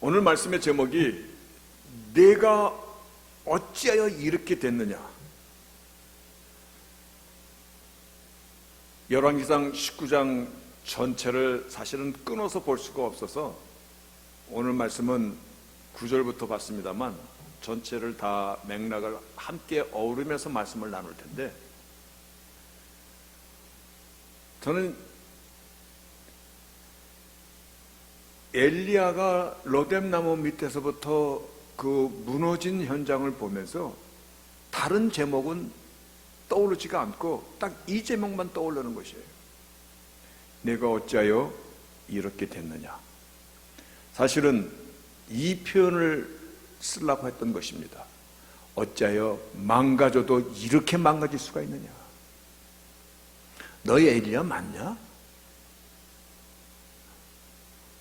오늘 말씀의 제목이 내가 어찌하여 이렇게 됐느냐. 열왕기상 19장 전체를 사실은 끊어서 볼 수가 없어서 오늘 말씀은 9절부터 봤습니다만 전체를 다 맥락을 함께 어우르면서 말씀을 나눌 텐데, 저는 엘리야가 로뎀나무 밑에서부터 그 무너진 현장을 보면서 다른 제목은 떠오르지가 않고 딱 이 제목만 떠오르는 것이에요. 내가 어찌하여 이렇게 됐느냐. 사실은 이 표현을 쓰려고 했던 것입니다. 어찌하여 망가져도 이렇게 망가질 수가 있느냐. 너희 엘리야 맞냐?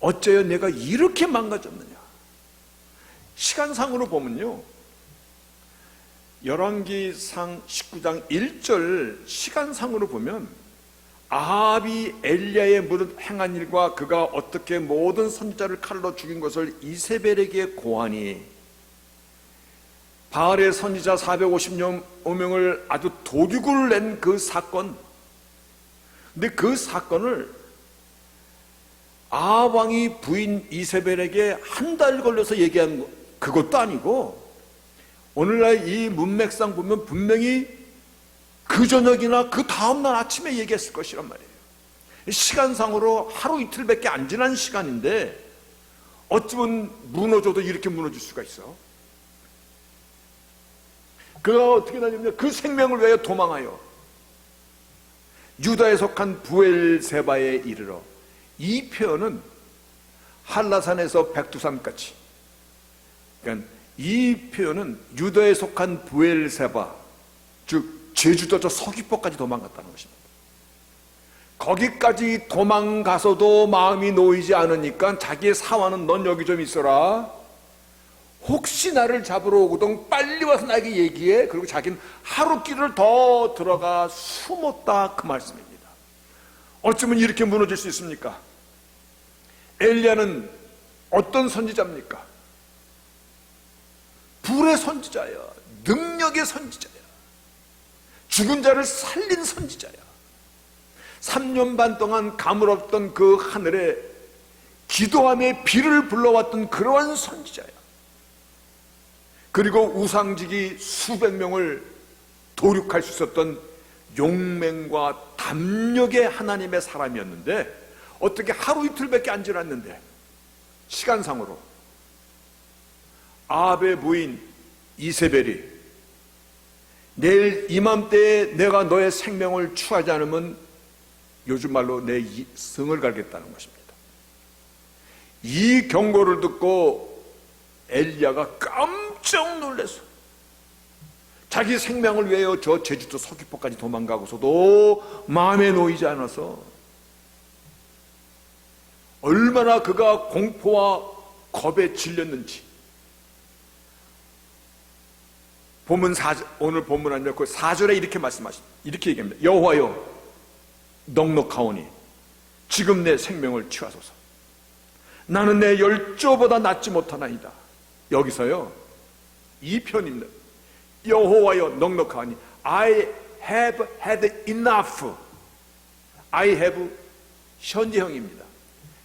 어째요 내가 이렇게 망가졌느냐. 시간상으로 보면요, 열왕기상 19장 1절 시간상으로 보면 아합이 엘리야의 무릇 행한 일과 그가 어떻게 모든 선지자를 칼로 죽인 것을 이세벨에게 고하니, 바알의 선지자 450명을 아주 도륙을 낸 그 사건. 근데 그 사건을 아합 왕이 부인 이세벨에게 한 달 걸려서 얘기한 거, 그것도 아니고 오늘날 이 문맥상 보면 분명히 그 저녁이나 그 다음날 아침에 얘기했을 것이란 말이에요. 시간상으로 하루 이틀밖에 안 지난 시간인데 어쩌면 무너져도 이렇게 무너질 수가 있어. 그가 어떻게 다녔냐, 그 생명을 위하여 도망하여 유다에 속한 부엘세바에 이르러. 이 표현은 한라산에서 백두산까지, 그러니까 이 표현은 유다에 속한 부엘세바, 즉 제주도 저 서귀포까지 도망갔다는 것입니다. 거기까지 도망가서도 마음이 놓이지 않으니까 자기의 사환은 넌 여기 좀 있어라, 혹시 나를 잡으러 오거든 빨리 와서 나에게 얘기해. 그리고 자기는 하루 길을 더 들어가 숨었다, 그 말씀입니다. 어쩌면 이렇게 무너질 수 있습니까? 엘리야는 어떤 선지자입니까? 불의 선지자야, 능력의 선지자야, 죽은 자를 살린 선지자야. 3년 반 동안 가물었던 그 하늘에 기도함에 비를 불러왔던 그러한 선지자야. 그리고 우상지기 수백 명을 도륙할 수 있었던 용맹과 담력의 하나님의 사람이었는데 어떻게 하루 이틀밖에 안 지났는데 시간상으로 아합의 부인 이세벨이 내일 이맘때에 내가 너의 생명을 취하지 않으면 요즘 말로 내 성을 갈겠다는 것입니다. 이 경고를 듣고 엘리야가 깜짝 놀랐어. 자기 생명을 위하여 저 제주도 서귀포까지 도망가고서도 마음에 놓이지 않아서 얼마나 그가 공포와 겁에 질렸는지. 오늘 본문 아니라 그 4절에 이렇게 말씀하십니다. 이렇게 얘기합니다. 여호와여 넉넉하오니 지금 내 생명을 취하소서. 나는 내 열조보다 낫지 못하나이다. 여기서요 이 편입니다. 여호와여 넉넉하오니 I have had enough. I have 현재형입니다.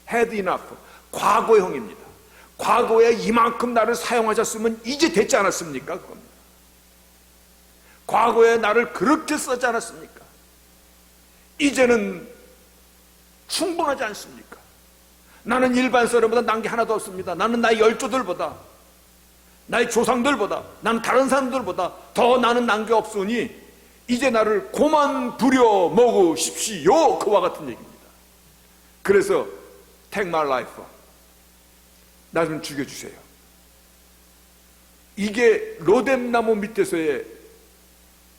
had enough 과거형입니다. 과거에 이만큼 나를 사용하셨으면 이제 됐지 않았습니까? 그겁니다. 과거에 나를 그렇게 쓰지 않았습니까? 이제는 충분하지 않습니까? 나는 일반 사람보다 난 게 하나도 없습니다. 나는 나의 열조들보다, 나의 조상들보다, 나는 다른 사람들보다 더 나는 난 게 없으니 이제 나를 고만 부려 먹으십시오. 그와 같은 얘기입니다. 그래서 take my life, 나 좀 죽여주세요. 이게 로뎀나무 밑에서의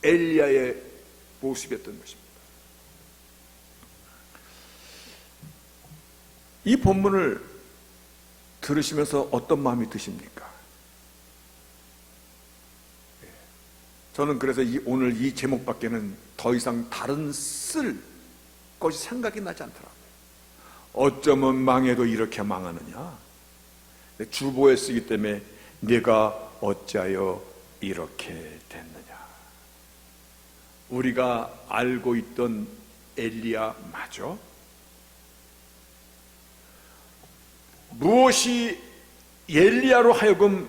엘리야의 모습이었던 것입니다. 이 본문을 들으시면서 어떤 마음이 드십니까? 저는 그래서 오늘 이 제목밖에는 더 이상 다른 쓸 것이 생각이 나지 않더라고요. 어쩌면 망해도 이렇게 망하느냐? 주보에 쓰기 때문에 네가 어찌하여 이렇게 됐느냐. 우리가 알고 있던 엘리야 맞아? 무엇이 엘리야로 하여금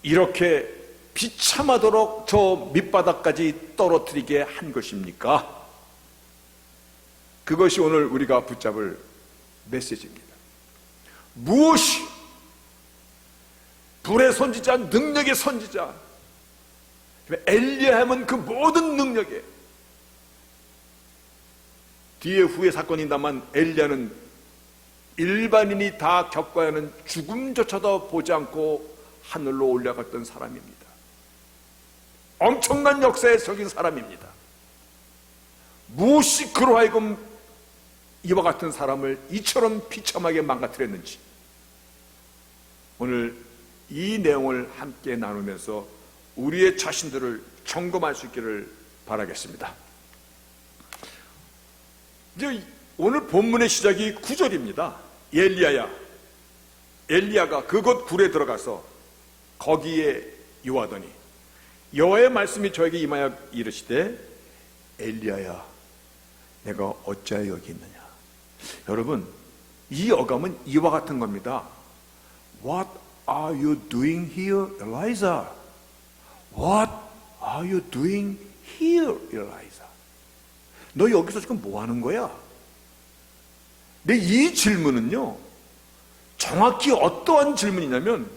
이렇게 비참하도록 저 밑바닥까지 떨어뜨리게 한 것입니까? 그것이 오늘 우리가 붙잡을 메시지입니다. 무엇이 불의 선지자, 능력의 선지자, 엘리야 하면 그 모든 능력에 뒤에 후에 사건이 있다만 엘리야는 일반인이 다 겪어야 하는 죽음조차도 보지 않고 하늘로 올라갔던 사람입니다. 엄청난 역사에 적인 사람입니다. 무엇이 그로 하여금 이와 같은 사람을 이처럼 비참하게 망가뜨렸는지 오늘 이 내용을 함께 나누면서 우리의 자신들을 점검할 수 있기를 바라겠습니다. 이제 오늘 본문의 시작이 9절입니다. 엘리야가 그곳 굴에 들어가서 거기에 요하더니 여호와의 말씀이 저에게 임하여 이르시되 엘리야야 내가 어찌하여 여기 있느냐. 여러분 이 어감은 이와 같은 겁니다. What are you doing here, Elijah? What are you doing here, Elijah? 너 여기서 지금 뭐 하는 거야? 근데 이 질문은요 정확히 어떠한 질문이냐면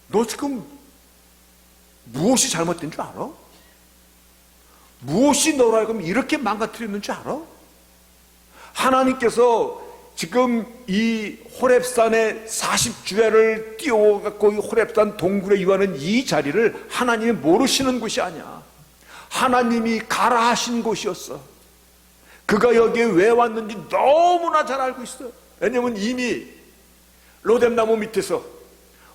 너 지금 무엇이 잘못된 줄 알아? 무엇이 너로 하여금 이렇게 망가뜨렸는 줄 알아? 하나님께서 지금 이 호렙산에 40주야를 띄워갖고 이 호렙산 동굴에 유하는 이 자리를 하나님이 모르시는 곳이 아니야. 하나님이 가라 하신 곳이었어. 그가 여기에 왜 왔는지 너무나 잘 알고 있어. 왜냐면 이미 로뎀나무 밑에서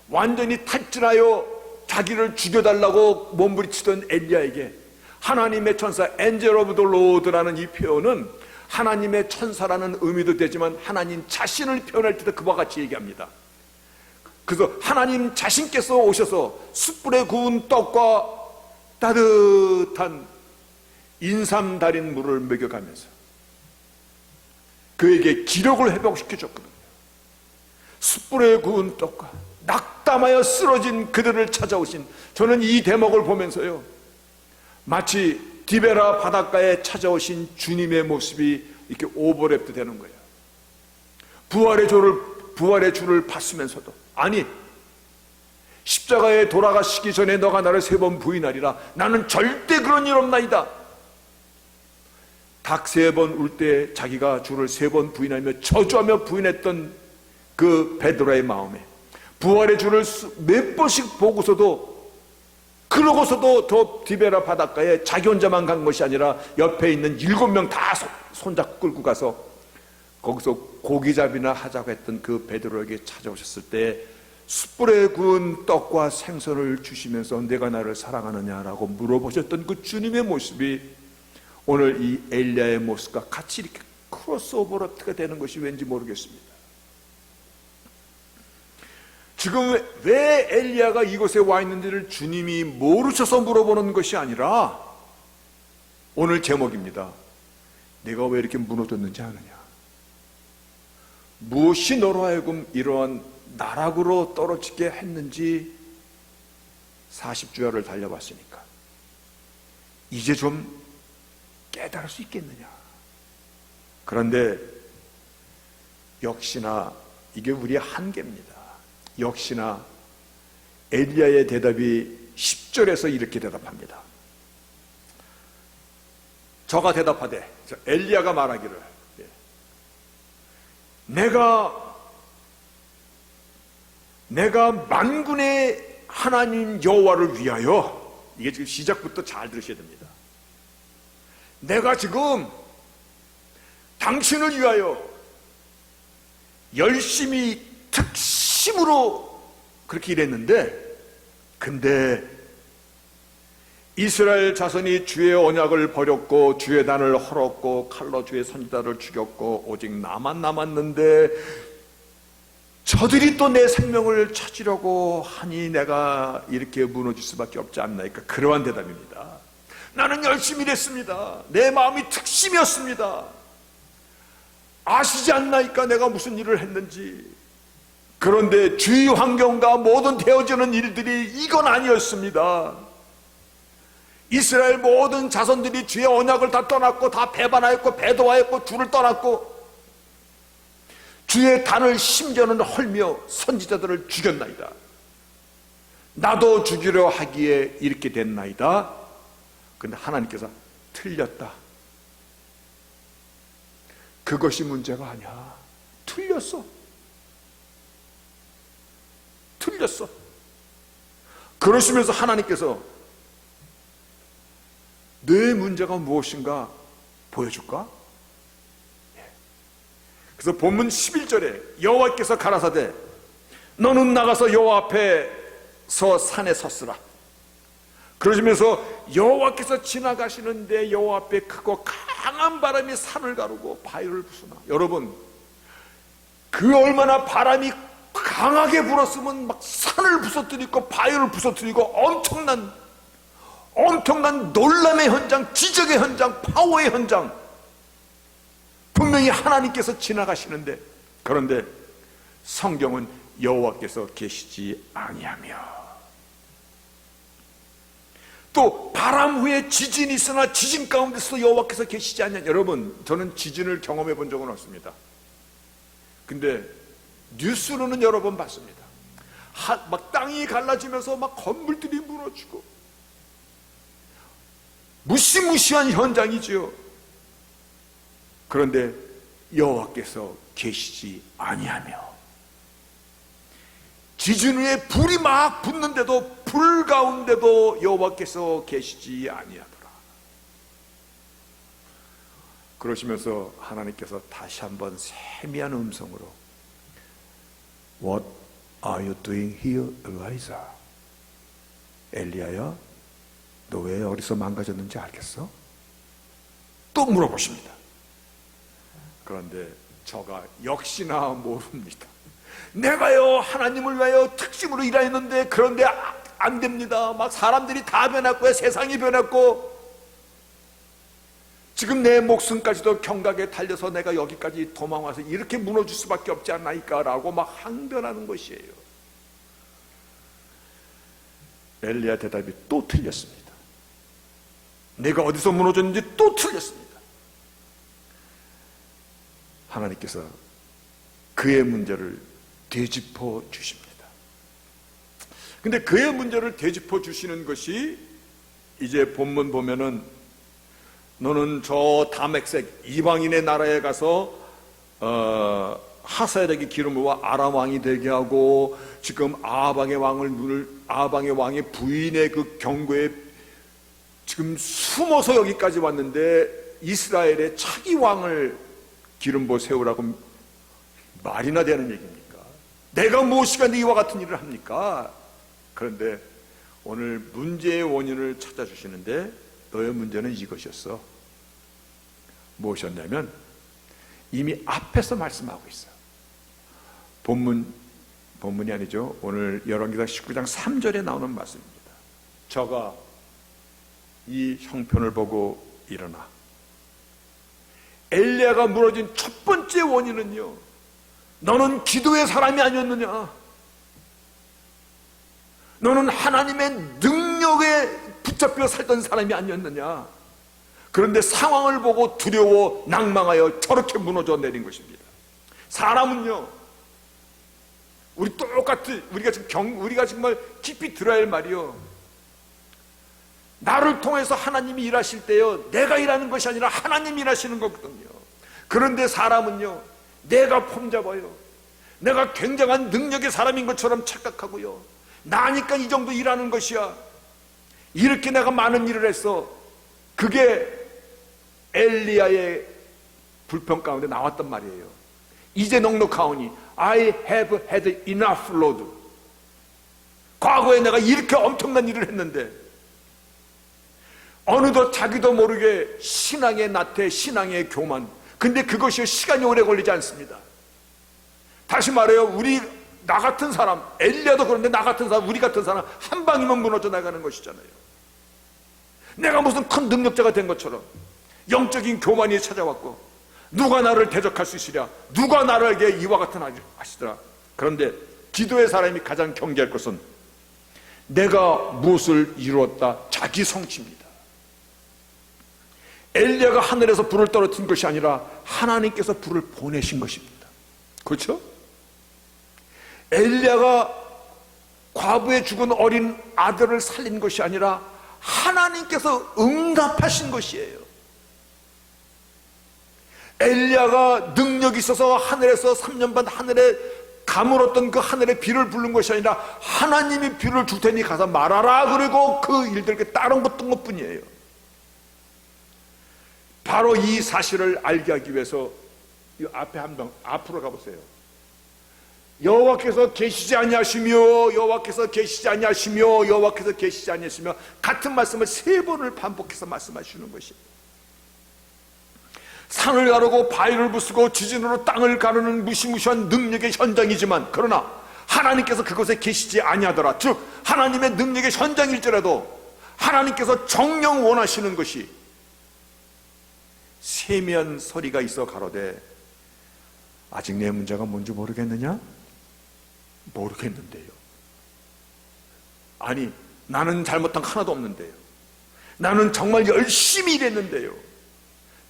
완전히 탈진하여 자기를 죽여달라고 몸부림치던 엘리야에게 하나님의 천사 엔젤 오브 더 로드라는 이 표현은 하나님의 천사라는 의미도 되지만 하나님 자신을 표현할 때도 그와 같이 얘기합니다. 그래서 하나님 자신께서 오셔서 숯불에 구운 떡과 따뜻한 인삼 달인 물을 먹여가면서 그에게 기력을 회복시켜줬거든요. 숯불에 구운 떡과 낙담하여 쓰러진 그들을 찾아오신, 저는 이 대목을 보면서요 마치 디베라 바닷가에 찾아오신 주님의 모습이 이렇게 오버랩도 되는 거예요. 부활의 주를 봤으면서도, 아니 십자가에 돌아가시기 전에 너가 나를 3번 부인하리라, 나는 절대 그런 일 없나이다. 닭 3번 울 때 자기가 주를 3번 부인하며 저주하며 부인했던 그 베드로의 마음에 부활의 주를 몇 번씩 보고서도, 그러고서도 저 디베라 바닷가에 자기 혼자만 간 것이 아니라 옆에 있는 7명 다 손잡고 끌고 가서 거기서 고기잡이나 하자고 했던 그 베드로에게 찾아오셨을 때 숯불에 구운 떡과 생선을 주시면서 내가 나를 사랑하느냐라고 물어보셨던 그 주님의 모습이 오늘 이 엘리야의 모습과 같이 이렇게 크로스오버가 되는 것이 왠지 모르겠습니다. 지금 왜 엘리야가 이곳에 와 있는지를 주님이 모르셔서 물어보는 것이 아니라 오늘 제목입니다. 내가 왜 이렇게 무너졌는지 아느냐? 무엇이 너로 하여금 이러한 나락으로 떨어지게 했는지 40주야를 달려봤으니까 이제 좀 깨달을 수 있겠느냐? 그런데 역시나 이게 우리의 한계입니다. 역시나 엘리야의 대답이 10절에서 이렇게 대답합니다. 저가 대답하되, 엘리야가 말하기를, 내가 만군의 하나님 여호와를 위하여, 이게 지금 시작부터 잘 들으셔야 됩니다. 내가 지금 당신을 위하여 열심히 특심으로 그렇게 일했는데, 근데 이스라엘 자손이 주의 언약을 버렸고 주의 단을 헐었고 칼로 주의 선지자를 죽였고 오직 나만 남았는데 저들이 또 내 생명을 찾으려고 하니 내가 이렇게 무너질 수밖에 없지 않나이까. 그러한 대답입니다. 나는 열심히 일했습니다. 내 마음이 특심이었습니다. 아시지 않나이까 내가 무슨 일을 했는지. 그런데 주위 환경과 모든 되어지는 일들이 이건 아니었습니다. 이스라엘 모든 자손들이 주의 언약을 다 떠났고 다 배반하였고 배도하였고 주를 떠났고 주의 단을 심전은 헐며 선지자들을 죽였나이다. 나도 죽이려 하기에 이렇게 됐나이다. 근데 하나님께서 틀렸다. 그것이 문제가 아니야. 틀렸어. 그러시면서 하나님께서 내 문제가 무엇인가 보여줄까? 그래서 본문 11절에 여호와께서 가라사대 너는 나가서 여호와 앞에서 산에 섰으라. 그러시면서 여호와께서 지나가시는데 여호와 앞에 크고 강한 바람이 산을 가르고 바위를 부수나. 여러분, 그 얼마나 바람이 강하게 불었으면 막 산을 부서뜨리고 바위를 부서뜨리고 엄청난 논란의 현장, 기적의 현장, 파워의 현장. 분명히 하나님께서 지나가시는데, 그런데 성경은 여호와께서 계시지 아니하며, 또 바람 후에 지진이 있으나 지진 가운데서 여호와께서 계시지 않냐. 여러분, 저는 지진을 경험해 본 적은 없습니다. 근데 뉴스로는 여러 번 봤습니다. 막 땅이 갈라지면서 막 건물들이 무너지고 무시무시한 현장이지요. 그런데 여호와께서 계시지 아니하며, 지진 후에 불이 막 붙는데도 불 가운데도 여호와께서 계시지 아니하더라. 그러시면서 하나님께서 다시 한번 세미한 음성으로 What are you doing here, Elijah? 엘리야야, 너 왜 어디서 망가졌는지 알겠어? 또 물어보십니다. 그런데 저가 역시나 모릅니다. 내가요 하나님을 위하여 특심으로 일하였는데 그런데 안 됩니다. 막 사람들이 다 변했고 세상이 변했고 지금 내 목숨까지도 경각에 달려서 내가 여기까지 도망와서 이렇게 무너질 수밖에 없지 않나이까 라고 막 항변하는 것이에요. 엘리야 대답이 또 틀렸습니다. 내가 어디서 무너졌는지 또 틀렸습니다. 하나님께서 그의 문제를 되짚어 주십니다. 근데 그의 문제를 되짚어 주시는 것이 이제 본문 보면은 너는 저 다맥색 이방인의 나라에 가서 하사엘에게 기름을 부어 아람 왕이 되게 하고 지금 아방의 왕의 부인의 그 경고에 지금 숨어서 여기까지 왔는데 이스라엘의 차기 왕을 기름 부어 세우라고 말이나 되는 얘기입니까? 내가 무엇이가 이와 같은 일을 합니까? 그런데 오늘 문제의 원인을 찾아주시는데 너의 문제는 이것이었어. 무엇이었냐면 이미 앞에서 말씀하고 있어요. 본문이 아니죠. 오늘 열왕기상 19장 3절에 나오는 말씀입니다. 저가 이 형편을 보고 일어나. 엘리야가 무너진 첫 번째 원인은요, 너는 기도의 사람이 아니었느냐? 너는 하나님의 능력에 붙잡혀 살던 사람이 아니었느냐? 그런데 상황을 보고 두려워 낭망하여 저렇게 무너져 내린 것입니다. 사람은요, 우리가 정말 깊이 들어야 할 말이요, 나를 통해서 하나님이 일하실 때요, 내가 일하는 것이 아니라 하나님이 일하시는 거거든요. 그런데 사람은요, 내가 폼잡아요, 내가 굉장한 능력의 사람인 것처럼 착각하고요, 나니까 이 정도 일하는 것이야, 이렇게 내가 많은 일을 했어. 그게 엘리야의 불평 가운데 나왔단 말이에요. 이제 넉넉하오니 I have had enough, Lord. 과거에 내가 이렇게 엄청난 일을 했는데 어느덧 자기도 모르게 신앙의 나태, 신앙의 교만. 근데 그것이 시간이 오래 걸리지 않습니다. 다시 말해요, 나 같은 사람, 엘리야도 그런데 나 같은 사람, 우리 같은 사람 한 방이면 무너져 나가는 것이잖아요. 내가 무슨 큰 능력자가 된 것처럼 영적인 교만이 찾아왔고, 누가 나를 대적할 수 있으랴, 누가 나에게 이와 같은 하시더라. 그런데 기도의 사람이 가장 경계할 것은 내가 무엇을 이루었다, 자기 성취입니다. 엘리야가 하늘에서 불을 떨어뜨린 것이 아니라 하나님께서 불을 보내신 것입니다. 그렇죠? 엘리야가 과부의 죽은 어린 아들을 살린 것이 아니라 하나님께서 응답하신 것이에요. 엘리야가 능력이 있어서 하늘에서 3년 반 하늘에 가물었던 그 하늘의 비를 부른 것이 아니라 하나님이 비를 줄 테니 가서 말하라, 그리고 그 일들에게 따른것던 것뿐이에요. 바로 이 사실을 알게 하기 위해서 이 앞에 한 명 앞으로 가보세요. 여호와께서 계시지 아니하시며, 여호와께서 계시지 아니하시며, 여호와께서 계시지 아니하시며, 같은 말씀을 3번을 반복해서 말씀하시는 것이에요. 산을 가르고 바위를 부수고 지진으로 땅을 가르는 무시무시한 능력의 현장이지만, 그러나 하나님께서 그것에 계시지 아니하더라. 즉 하나님의 능력의 현장일지라도 하나님께서 정녕 원하시는 것이 세면 소리가 있어 가로되 아직 내 문제가 뭔지 모르겠느냐? 모르겠는데요. 아니, 나는 잘못한 거 하나도 없는데요. 나는 정말 열심히 일했는데요.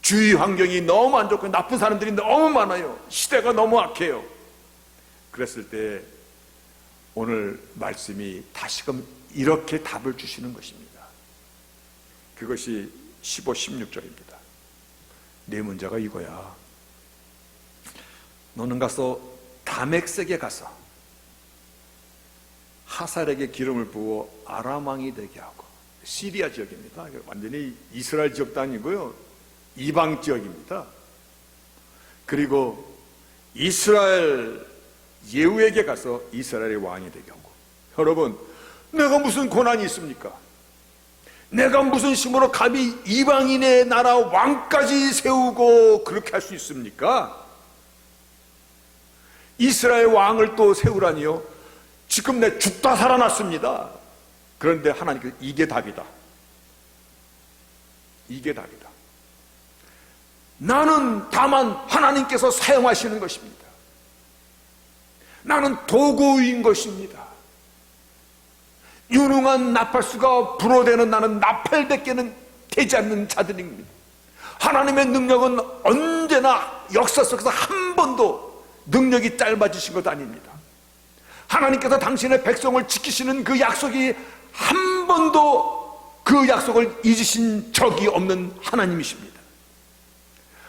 주위 환경이 너무 안 좋고 나쁜 사람들이 너무 많아요. 시대가 너무 악해요. 그랬을 때 오늘 말씀이 다시금 이렇게 답을 주시는 것입니다. 그것이 15, 16절입니다. 내 문제가 이거야. 너는 가서 다맥색에 가서 하살에게 기름을 부어 아람 왕이 되게 하고, 시리아 지역입니다. 완전히 이스라엘 지역도 아니고요, 이방 지역입니다. 그리고 이스라엘 예후에게 가서 이스라엘의 왕이 되게 하고. 여러분, 내가 무슨 고난이 있습니까? 내가 무슨 힘으로 감히 이방인의 나라 왕까지 세우고 그렇게 할 수 있습니까? 이스라엘 왕을 또 세우라니요? 지금 내 죽다 살아났습니다. 그런데 하나님께서 이게 답이다. 이게 답이다. 나는 다만 하나님께서 사용하시는 것입니다. 나는 도구인 것입니다. 유능한 나팔수가 불어대는 나는 나팔밖에는 되지 않는 자들입니다. 하나님의 능력은 언제나 역사 속에서 한 번도 능력이 짧아지신 것 아닙니다. 하나님께서 당신의 백성을 지키시는 그 약속이 한 번도 그 약속을 잊으신 적이 없는 하나님이십니다.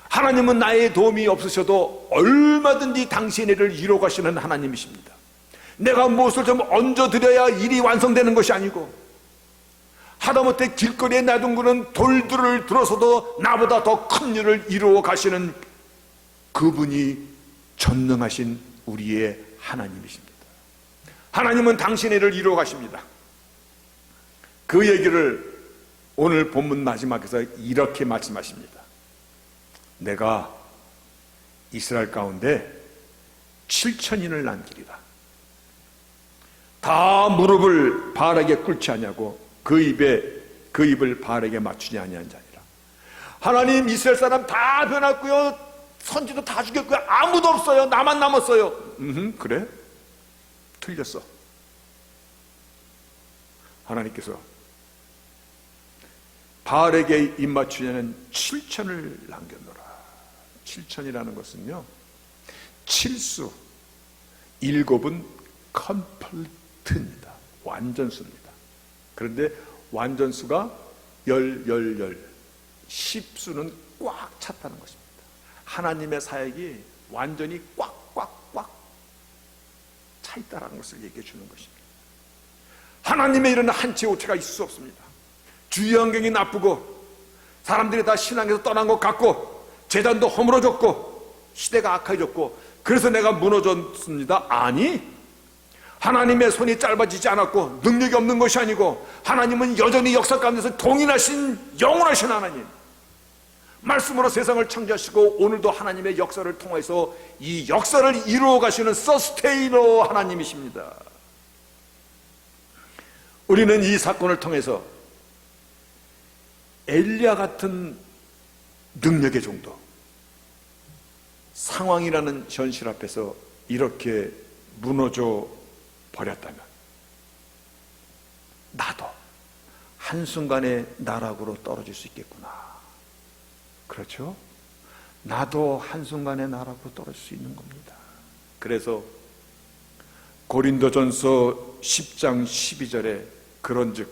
하나님은 나의 도움이 없으셔도 얼마든지 당신의 일을 이루어 가시는 하나님이십니다. 내가 무엇을 좀 얹어드려야 일이 완성되는 것이 아니고, 하다못해 길거리에 놔둔 돌들을 들어서도 나보다 더 큰 일을 이루어 가시는 그분이 전능하신 우리의 하나님이십니다. 하나님은 당신의 일을 이루어 가십니다. 그 얘기를 오늘 본문 마지막에서 이렇게 말씀하십니다. 내가 이스라엘 가운데 7천인을 남기리라. 다 무릎을 바알에게 꿇지 아니하고 그 입을 바알에게 맞추지 아니한 자니라. 하나님, 이스라엘 사람 다 변했고요, 선지도 다 죽였고요, 아무도 없어요, 나만 남았어요. 그래? 틀렸어. 하나님께서 바알에게 입 맞추려는 7천을 남겼노라. 7천이라는 것은요, 7수, 7은 컴플트입니다. 완전수입니다. 그런데 완전수가 10수는 꽉 찼다는 것입니다. 하나님의 사역이 완전히 꽉꽉꽉 차 있다는 것을 얘기해 주는 것입니다. 하나님의 일은 한치 오차가 있을 수 없습니다. 주위 환경이 나쁘고 사람들이 다 신앙에서 떠난 것 같고 재단도 허물어졌고 시대가 악해졌고 그래서 내가 무너졌습니다. 아니, 하나님의 손이 짧아지지 않았고 능력이 없는 것이 아니고 하나님은 여전히 역사 가운데서 동일하신 영원하신 하나님, 말씀으로 세상을 창조하시고 오늘도 하나님의 역사를 통해서 이 역사를 이루어 가시는 서스테이너 하나님이십니다. 우리는 이 사건을 통해서 엘리야 같은 능력의 정도, 상황이라는 현실 앞에서 이렇게 무너져 버렸다면 나도 한순간에 나락으로 떨어질 수 있겠구나. 그렇죠? 나도 한순간에 나락으로 떨어질 수 있는 겁니다. 그래서 고린도전서 10장 12절에 그런즉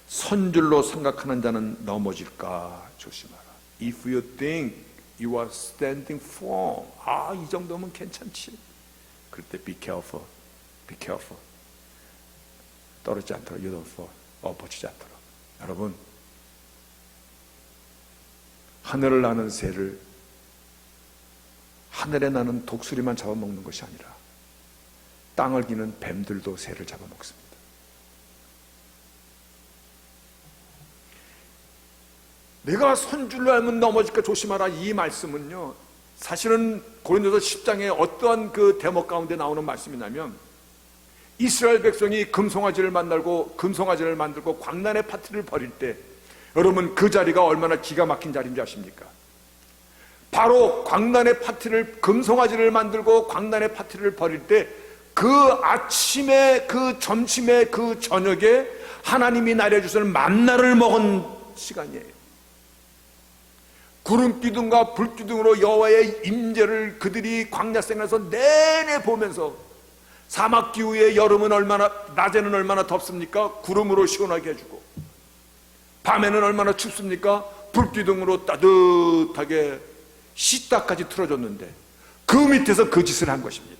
선줄로 생각하는 자는 넘어질까 조심하라. If you think you are standing firm, 이 정도면 괜찮지. 그럴 때 be careful, be careful. 떨어지지 않도록, you don't fall, 엎어지지 않도록. 여러분, 하늘을 나는 새를 하늘에 나는 독수리만 잡아먹는 것이 아니라 땅을 기는 뱀들도 새를 잡아먹습니다. 내가 선줄로 알면 넘어질까 조심하라. 이 말씀은요, 사실은 고린도서 10장에 어떠한 그 대목 가운데 나오는 말씀이냐면, 이스라엘 백성이 금송아지를 만들고 광란의 파티를 벌일 때 여러분 그 자리가 얼마나 기가 막힌 자리인지 아십니까? 바로 광란의 파티를, 금송아지를 만들고 광란의 파티를 벌일 때 그 아침에, 그 점심에, 그 저녁에 하나님이 내려주시는 만나를 먹은 시간이에요. 구름기둥과 불기둥으로 여호와의 임재를 그들이 광야 생활에서 내내 보면서, 사막기후에 여름은 얼마나, 낮에는 얼마나 덥습니까? 구름으로 시원하게 해주고, 밤에는 얼마나 춥습니까? 불기둥으로 따뜻하게 시다까지 틀어줬는데 그 밑에서 그 짓을 한 것입니다.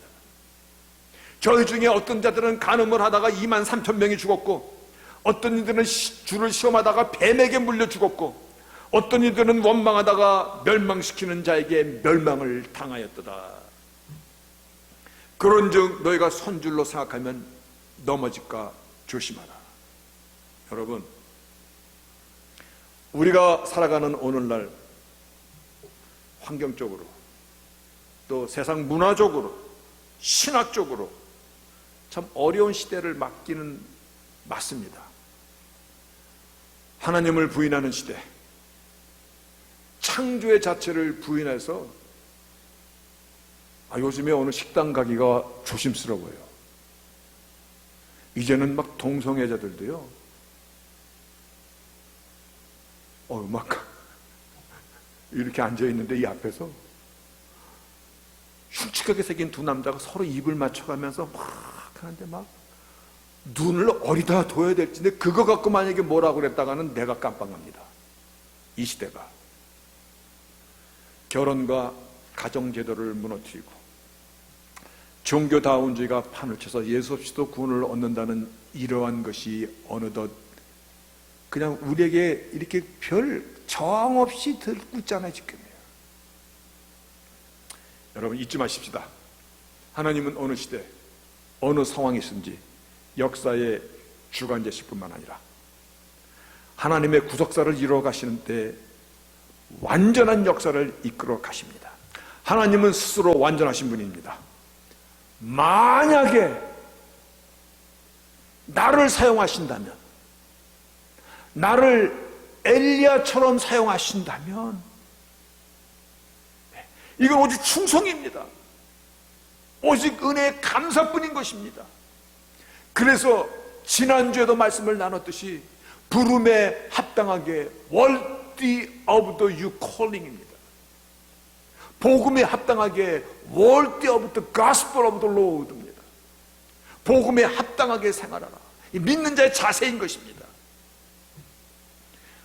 저희 중에 어떤 자들은 간음을 하다가 23,000명이 죽었고, 어떤 이들은 주를 시험하다가 뱀에게 물려 죽었고, 어떤 이들은 원망하다가 멸망시키는 자에게 멸망을 당하였도다. 그런즉 너희가 선줄로 생각하면 넘어질까 조심하라. 여러분, 우리가 살아가는 오늘날 환경적으로, 또 세상 문화적으로, 신학적으로 참 어려운 시대를 맞기는 맞습니다. 하나님을 부인하는 시대, 창조의 자체를 부인해서 요즘에 어느 식당 가기가 조심스러워요. 이제는 막 동성애자들도요, 막 이렇게 앉아있는데 이 앞에서 흉측하게 생긴 두 남자가 서로 입을 맞춰가면서 막 하는데 막 눈을 어디다 둬야 될지인데 그거 갖고 만약에 뭐라고 그랬다가는 내가 깜빡합니다. 이 시대가 결혼과 가정제도를 무너뜨리고 종교다운주의가 판을 쳐서 예수 없이도 구원을 얻는다는 이러한 것이 어느덧 그냥 우리에게 이렇게 별 저항 없이 들고 있잖아요, 지금이요. 여러분 잊지 마십시다. 하나님은 어느 시대, 어느 상황이 있든지 역사의 주관자실 뿐만 아니라 하나님의 구속사를 이루어 가시는 때 완전한 역사를 이끌어 가십니다. 하나님은 스스로 완전하신 분입니다. 만약에 나를 사용하신다면, 나를 엘리야처럼 사용하신다면 이건 오직 충성입니다. 오직 은혜의 감사뿐인 것입니다. 그래서 지난주에도 말씀을 나눴듯이 부름에 합당하게 worthy of the you calling입니다. 복음에 합당하게 worthy of the gospel of the Lord입니다. 복음에 합당하게 생활하라. 이 믿는 자의 자세인 것입니다.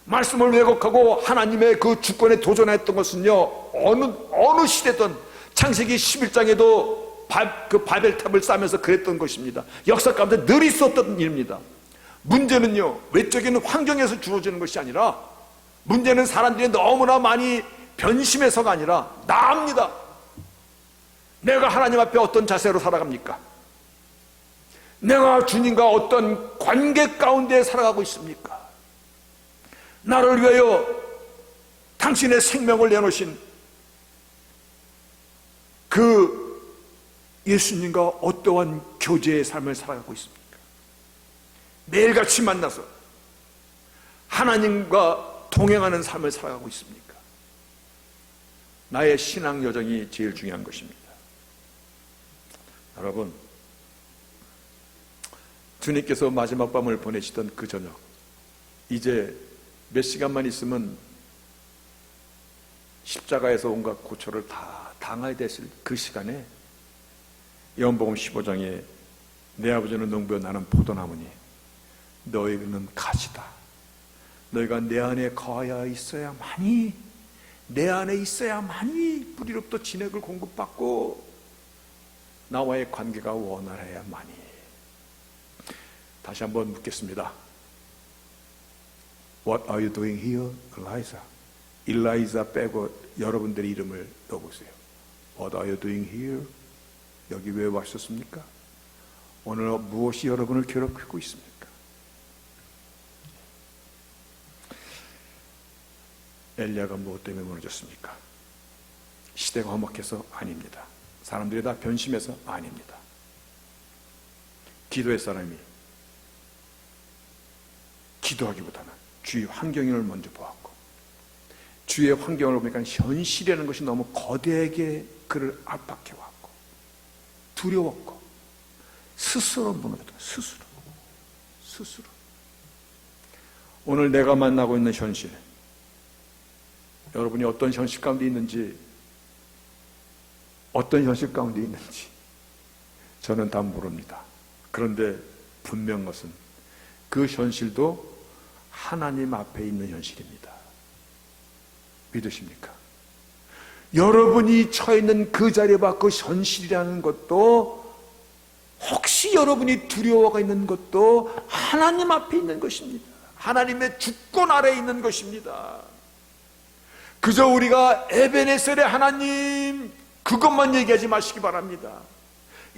말씀을 왜곡하고 하나님의 그 주권에 도전했던 것은요, 어느 시대든 창세기 11장에도 그 바벨탑을 쌓으면서 그랬던 것입니다. 역사 가운데 늘 있었던 일입니다. 문제는요, 외적인 환경에서 주어지는 것이 아니라, 문제는 사람들이 너무나 많이 변심해서가 아니라 나입니다. 내가 하나님 앞에 어떤 자세로 살아갑니까? 내가 주님과 어떤 관계 가운데 살아가고 있습니까? 나를 위하여 당신의 생명을 내놓으신 그 예수님과 어떠한 교제의 삶을 살아가고 있습니까? 매일같이 만나서 하나님과 동행하는 삶을 살아가고 있습니까? 나의 신앙 여정이 제일 중요한 것입니다. 여러분, 주님께서 마지막 밤을 보내시던 그 저녁, 이제 몇 시간만 있으면 십자가에서 온갖 고초를 다 당하게 됐을 그 시간에 요한복음 15장에 내 아버지는 농부여 나는 포도나무니 너희는 가지다. 너희가 내 안에 거하여 있어야만이, 내 안에 있어야만이 뿌리로부터 진액을 공급받고 나와의 관계가 원활해야만이. 다시 한번 묻겠습니다. What are you doing here, Eliza? 일라이자 빼고 여러분들의 이름을 넣어보세요. What are you doing here? 여기 왜 왔었습니까? 오늘 무엇이 여러분을 괴롭히고 있습니까? 엘리야가 무엇 때문에 무너졌습니까? 시대가 험악해서? 아닙니다. 사람들이 다 변심해서? 아닙니다. 기도의 사람이 기도하기보다는 주위 환경을 먼저 보았고, 주위의 환경을 보니까 현실이라는 것이 너무 거대하게 그를 압박해왔고 두려웠고 스스로 무너졌다. 스스로. 오늘 내가 만나고 있는 현실, 여러분이 어떤 현실 가운데 있는지, 저는 다 모릅니다. 그런데 분명한 것은 그 현실도 하나님 앞에 있는 현실입니다. 믿으십니까? 여러분이 처해 있는 그 자리에 그 현실이라는 것도, 혹시 여러분이 두려워가 있는 것도 하나님 앞에 있는 것입니다. 하나님의 주권 아래에 있는 것입니다. 그저 우리가 에베네셀의 하나님, 그것만 얘기하지 마시기 바랍니다.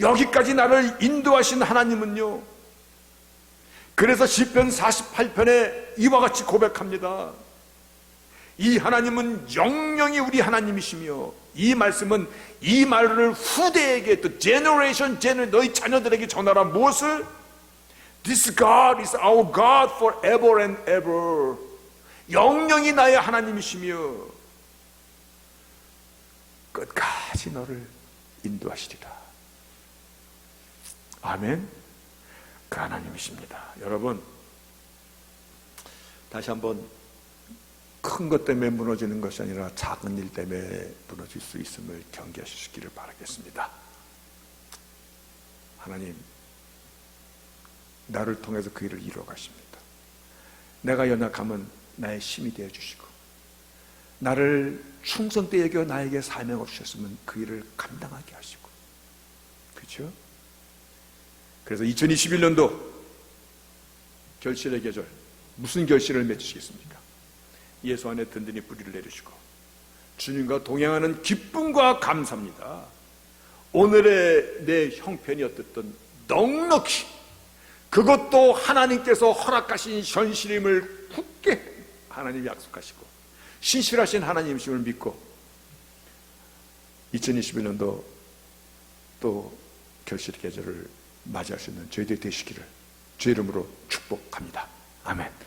여기까지 나를 인도하신 하나님은요, 그래서 시편 48편에 이와 같이 고백합니다. 이 하나님은 영영이 우리 하나님이시며, 이 말씀은 이 말을 후대에게, 또 generation 너희 자녀들에게 전하라. 무엇을? This God is our God forever and ever. 영영이 나의 하나님이시며 끝까지 너를 인도하시리라. 아멘. 그 하나님이십니다. 여러분, 다시 한번 큰 것 때문에 무너지는 것이 아니라 작은 일 때문에 무너질 수 있음을 경계하시기를 바라겠습니다. 하나님, 나를 통해서 그 일을 이루어 가십니다. 내가 연약하면 나의 힘이 되어 주시고, 나를 충성되게 여겨 나에게 사명을 주셨으면 그 일을 감당하게 하시고, 그렇죠? 그래서 2021년도 결실의 계절, 무슨 결실을 맺으시겠습니까? 예수 안에 든든히 뿌리를 내리시고 주님과 동행하는 기쁨과 감사입니다. 오늘의 내 형편이 어떻든 넉넉히, 그것도 하나님께서 허락하신 현실임을 굳게 하나님이 약속하시고 신실하신 하나님이심을 믿고 2021년도 또 결실의 계절을 맞이할 수 있는 저희들이 되시기를 주의 이름으로 축복합니다. 아멘.